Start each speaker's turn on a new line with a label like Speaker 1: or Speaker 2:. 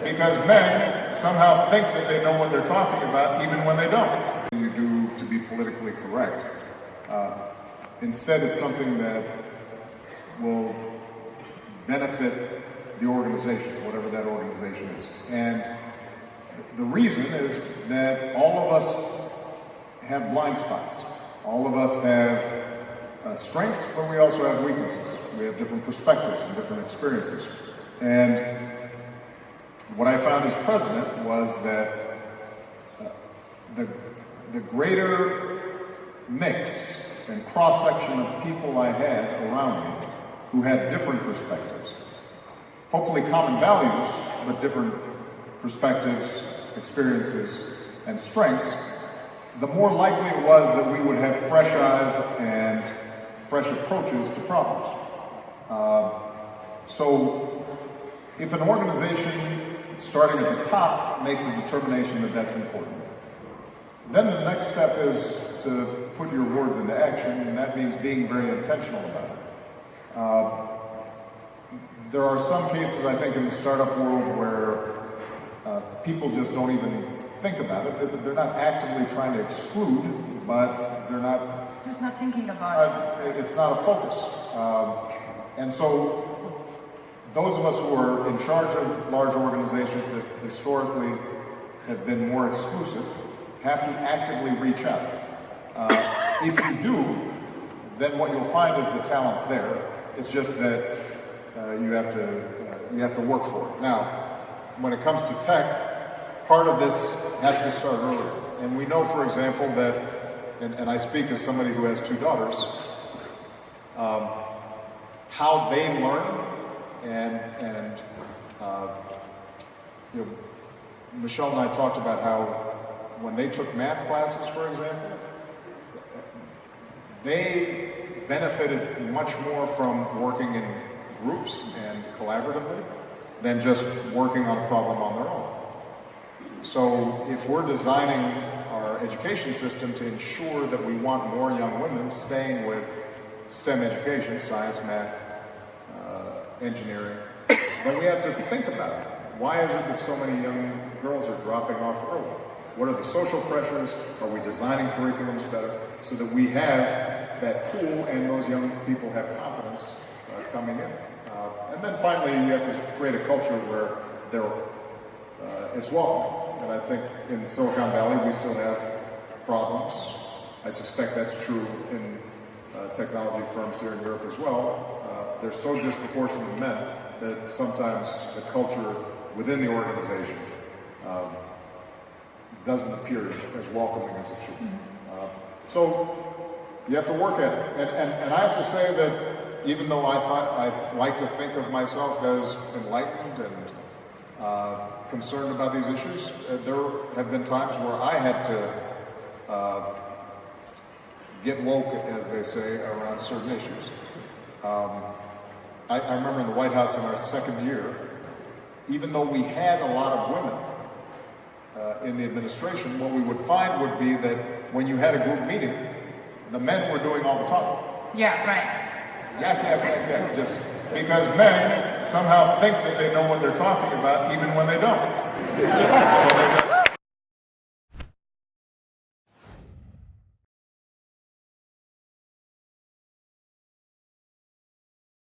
Speaker 1: Because men somehow think that they know what they're talking about even when they don't. You do to be politically correct. Instead, it's something that will benefit the organization, whatever that organization is. And the reason is that all of us have blind spots. All of us have strengths, but we also have weaknesses. We have different perspectives and different experiences. And what I found as president was that the greater mix and cross-section of people I had around me who had different perspectives, hopefully common values, but different perspectives, experiences, and strengths, the more likely it was that we would have fresh eyes and fresh approaches to problems. So if an organization starting at the top makes a determination that that's important, then the next step is to put your words into action, and that means being very intentional about it. There are some cases, I think, in the startup world where people just don't even think about it. They're not actively trying to exclude, but they're not...
Speaker 2: Just not thinking about it.
Speaker 1: It's not a focus. And so those of us who are in charge of large organizations that historically have been more exclusive have to actively reach out. If you do, then what you'll find is the talent's there. It's just that you have to work for it. Now, when it comes to tech, part of this has to start earlier. And we know, for example, that, and I speak as somebody who has two daughters, how they learn and you know, Michelle and I talked about how when they took math classes, for example, they benefited much more from working in groups and collaboratively than just working on a problem on their own. So if we're designing our education system to ensure that we want more young women staying with STEM education, science, math, engineering, then we have to think about it. Why is it that so many young girls are dropping off early? What are the social pressures? Are we designing curriculums better so that we have that pool and those young people have confidence coming in? And then finally, you have to create a culture where it's welcome. And I think in Silicon Valley, we still have problems. I suspect that's true in technology firms here in Europe as well. They're so disproportionate men that sometimes the culture within the organization doesn't appear as welcoming as it should. So you have to work at it. And I have to say that even though I like to think of myself as enlightened and concerned about these issues, there have been times where I had to get woke, as they say, around certain issues. I remember in the White House in our second year, even though we had a lot of women in the administration, what we would find would be that when you had a group meeting, the men were doing all the talking.
Speaker 2: Yeah, right.
Speaker 1: Yeah. Just because men somehow think that they know what they're talking about even when they don't. So they